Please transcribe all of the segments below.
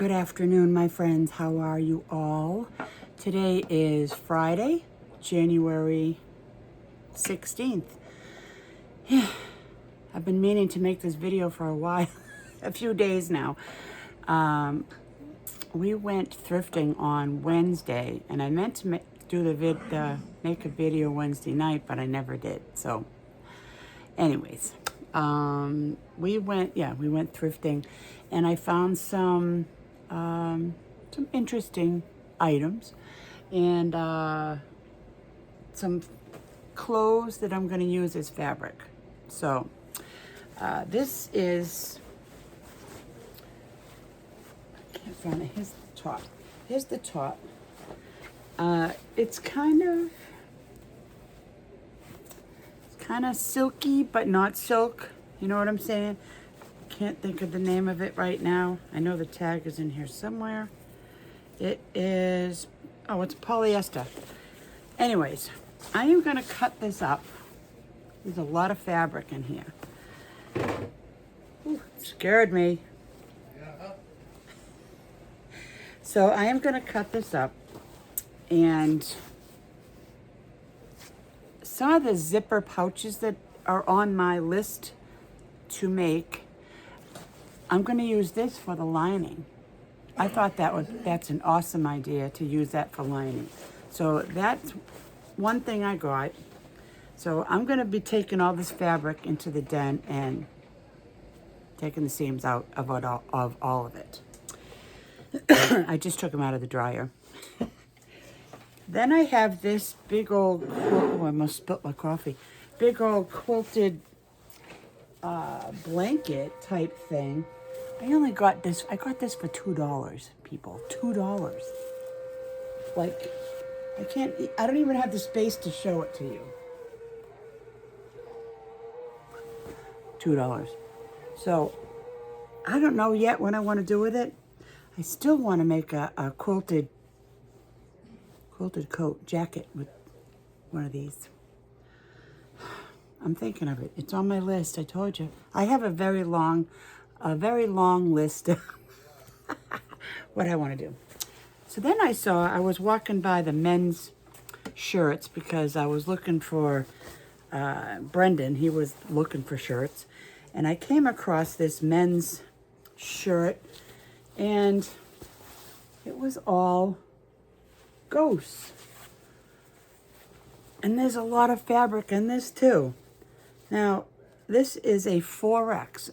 Good afternoon, my friends. How are you all? Today is Friday, January 16th. I've been meaning to make this video for a while, a few days now. We went thrifting on Wednesday, and I meant to make a video Wednesday night, but I never did. So, anyways, we went thrifting, and I found some interesting items, and some clothes that I'm going to use as fabric. So, this is, I can't find it. Here's the top. Here's the top. It's kind of silky, but not silk. You know what I'm saying? Can't think of the name of it right now. I know the tag is in here somewhere. It is, oh, it's polyester. Anyways, I am going to cut this up. There's a lot of fabric in here. Ooh, scared me. So I am going to cut this up, and some of the zipper pouches that are on my list to make, I'm going to use this for the lining. I thought that's an awesome idea to use that for lining. So that's one thing I got. So I'm going to be taking all this fabric into the den and taking the seams out of all of it. I just took them out of the dryer. Then I have this big old, oh, I almost spilt my coffee. Big old quilted blanket type thing. I got this for $2, people. $2. Like, I don't even have the space to show it to you. $2. So, I don't know yet what I want to do with it. I still want to make a quilted coat jacket with one of these. I'm thinking of it. It's on my list. I told you. I have a very long list of what I want to do. So then I was walking by the men's shirts because I was looking for Brendan. He was looking for shirts, and I came across this men's shirt, and it was all ghosts. And there's a lot of fabric in this too. Now, this is a 4X,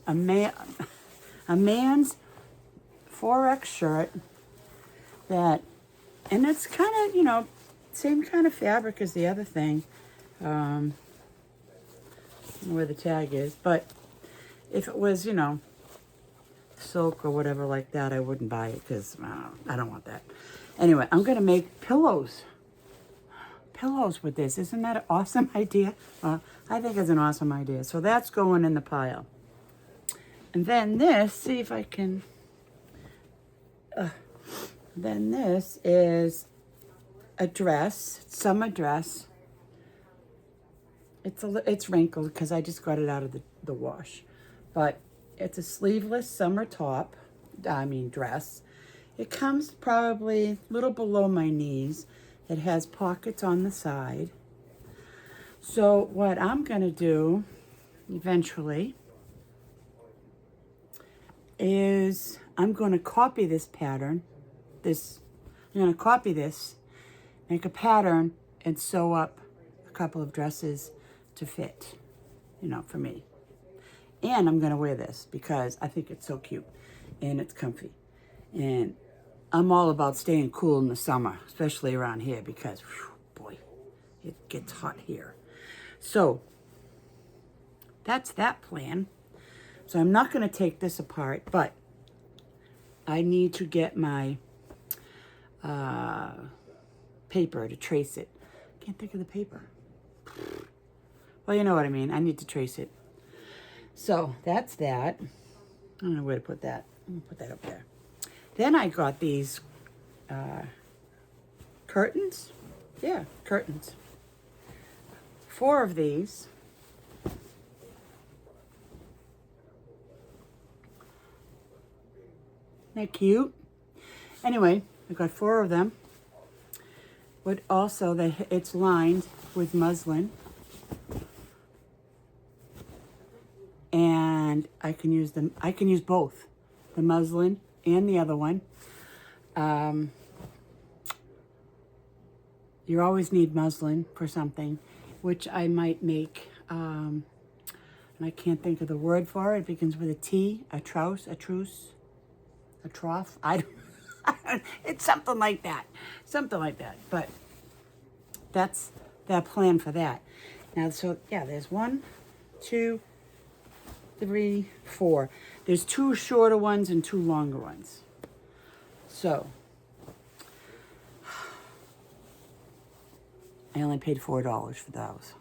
a man's 4X shirt and it's kind of, same kind of fabric as the other thing. I don't know where the tag is, but if it was, silk or whatever like that, I wouldn't buy it because I don't want that. Anyway, I'm going to make pillows with this. Isn't that an awesome idea? I think it's an awesome idea. So that's going in the pile. And then this, see if I can, then this is a dress, summer dress. It's wrinkled because I just got it out of the wash. But it's a sleeveless summer dress. It comes probably a little below my knees. It has pockets on the side. So what I'm going to do eventually is I'm going to copy this pattern. I'm going to copy this, make a pattern, and sew up a couple of dresses to fit, for me. And I'm going to wear this because I think it's so cute and it's comfy. And I'm all about staying cool in the summer, especially around here because, boy, it gets hot here. So that's that plan. So I'm not going to take this apart, but I need to get my paper to trace it. Can't think of the paper. Well, you know what I mean. I need to trace it. So that's that. I don't know where to put that. I'm going to put that up there. Then I got these curtains. Yeah, curtains. 4 of these. They're cute. Anyway, I got 4 of them. But also, it's lined with muslin. And I can use them. I can use both, the muslin and the other one. You always need muslin for something, which I might make. And I can't think of the word for it. It begins with a T, a truce, a truce, a trough. I don't, it's something like that. Something like that. But that's the plan for that. Now, so yeah, there's 1, 2, 3, 4. There's 2 shorter ones and 2 longer ones. So I only paid $4 for those.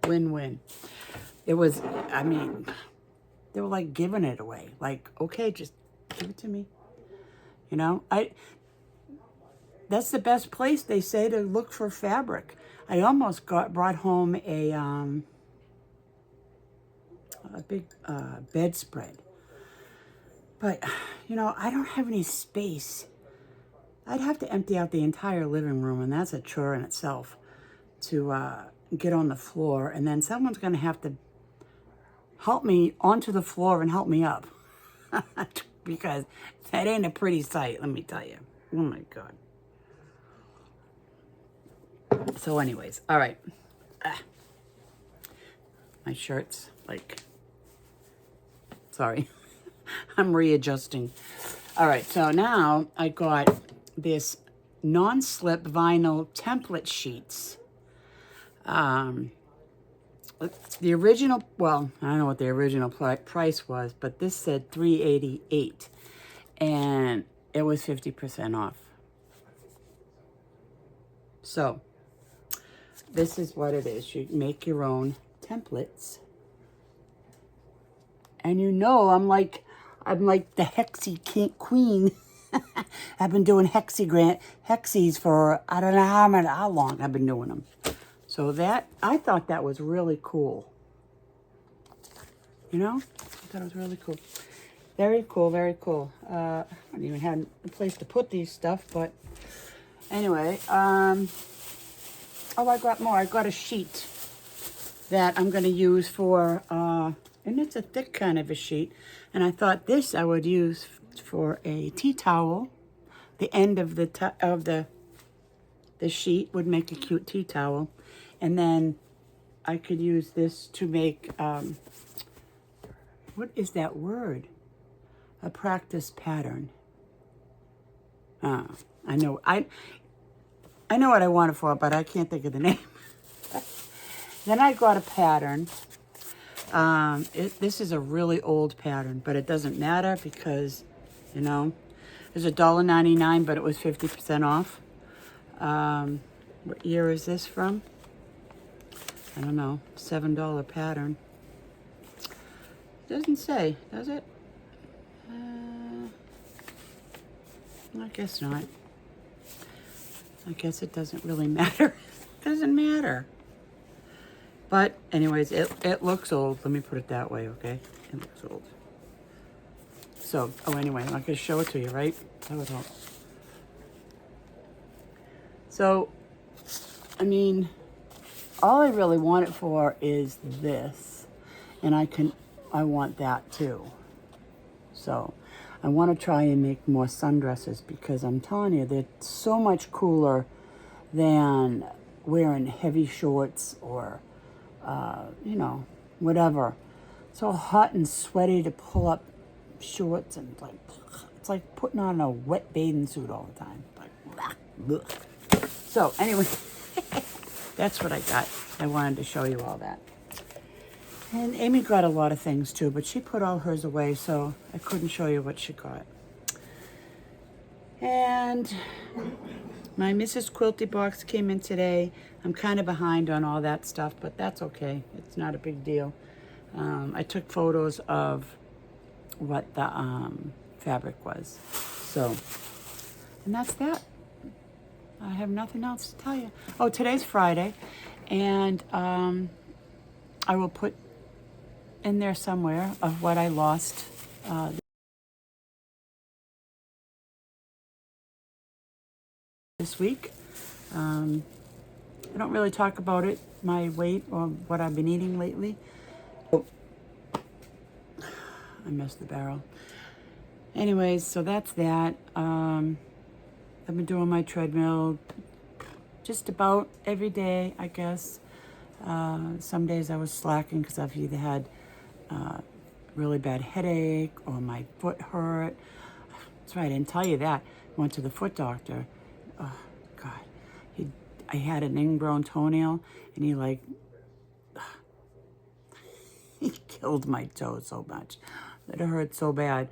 Win-win. It was, I mean, they were like giving it away. Like, okay, just give it to me. You know, that's the best place, they say, to look for fabric. I almost brought home a big bedspread. But, you know, I don't have any space. I'd have to empty out the entire living room, and that's a chore in itself, to get on the floor. And then someone's going to have to help me onto the floor and help me up. Because that ain't a pretty sight, let me tell you. Oh, my God. So anyways, all right. My shirt's like, sorry. I'm readjusting. All right, so now I got this non-slip vinyl template sheets. The original, well, I don't know what the original price was, but this said $388, and it was 50% off. So this is what it is. You make your own templates. And you know, I'm like the Hexie queen. I've been doing Hexies for, I don't know how long I've been doing them. So that, I thought that was really cool. You know? I thought it was really cool. Very cool, very cool. I don't even have a place to put these stuff, but anyway. Oh, I got more. I got a sheet that I'm going to use for, and it's a thick kind of a sheet. And I thought this I would use for a tea towel. The end of the sheet would make a cute tea towel. And then I could use this to make, what is that word? A practice pattern. I know what I want it for, but I can't think of the name. Then I got a pattern. This is a really old pattern, but it doesn't matter because, you know, it was $1.99, but it was 50% off. What year is this from? I don't know. $7 pattern. Doesn't say, does it? I guess not. I guess it doesn't really matter. It doesn't matter. But anyways, it looks old. Let me put it that way, okay? It looks old. So, oh, anyway, I'm not going to show it to you, right? That would help. So, I mean, all I really want it for is this. And I want that too. So, I want to try and make more sundresses because I'm telling you, they're so much cooler than wearing heavy shorts or, you know, whatever. So hot and sweaty to pull up shorts and like, it's like putting on a wet bathing suit all the time. Like, blah, blah. So anyway, that's what I got. I wanted to show you all that. And Amy got a lot of things too, but she put all hers away, so I couldn't show you what she got. And my Mrs. Quilty box came in today. I'm kind of behind on all that stuff, but that's okay. It's not a big deal. I took photos of what the fabric was. So, and that's that. I have nothing else to tell you. Oh, today's Friday, and I will put in there somewhere of what I lost this week. I don't really talk about it, my weight or what I've been eating lately. Oh, I missed the barrel. Anyways, so that's that. I've been doing my treadmill just about every day, I guess. Some days I was slacking because I've either had really bad headache or my foot hurt. That's right, I didn't tell you that. Went to the foot doctor. Oh, God. I had an ingrown toenail, and he killed my toe so much. It hurt so bad.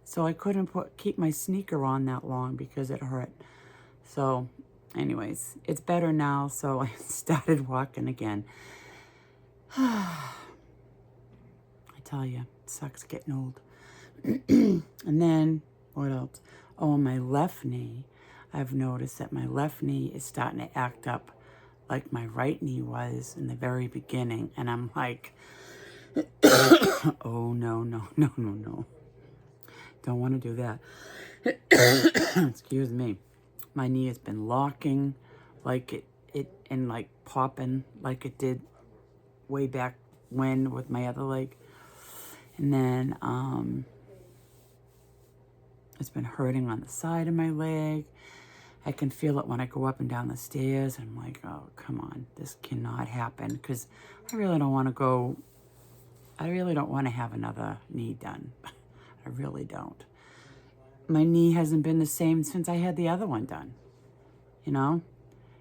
So I couldn't keep my sneaker on that long because it hurt. So anyways, it's better now, so I started walking again. I tell you, it sucks getting old. And then, what else? Oh, my left knee. I've noticed that my left knee is starting to act up like my right knee was in the very beginning. And I'm like, oh, no. Don't want to do that. Excuse me. My knee has been locking like and like popping like it did way back when with my other leg. And then it's been hurting on the side of my leg. I can feel it when I go up and down the stairs. I'm like, oh, come on. This cannot happen, because I really don't want to have another knee done. I really don't. My knee hasn't been the same since I had the other one done. You know?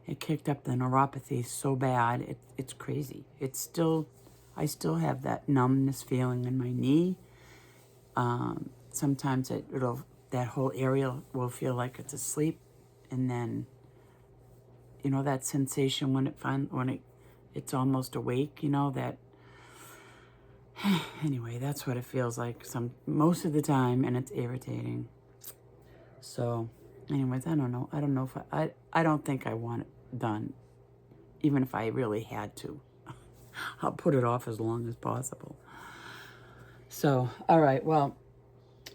It kicked up the neuropathy so bad. It's crazy. I still have that numbness feeling in my knee. Sometimes that whole area will feel like it's asleep. And then, you know, that sensation when it's almost awake, you know, that, anyway, that's what it feels like most of the time, and it's irritating. So, anyways, I don't know. I don't know if I don't think I want it done, even if I really had to. I'll put it off as long as possible. So, all right, well,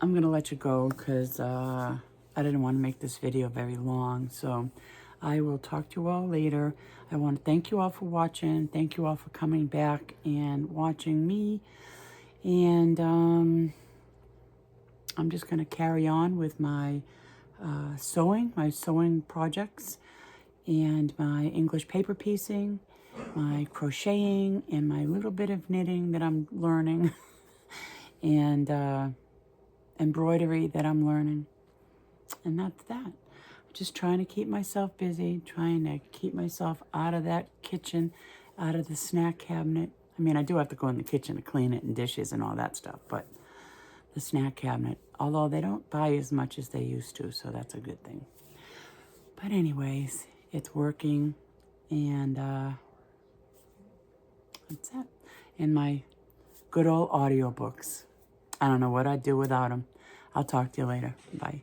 I'm going to let you go because I didn't want to make this video very long. So I will talk to you all later. I want to thank you all for watching. Thank you all for coming back and watching me. And I'm just going to carry on with my sewing projects, and my English paper piecing, my crocheting, and my little bit of knitting that I'm learning, and embroidery that I'm learning. And that's that. I'm just trying to keep myself busy, trying to keep myself out of that kitchen, out of the snack cabinet. I mean, I do have to go in the kitchen to clean it and dishes and all that stuff, but the snack cabinet, although they don't buy as much as they used to, so that's a good thing. But anyways, it's working, and that's it. And my good old audiobooks. I don't know what I'd do without them. I'll talk to you later. Bye.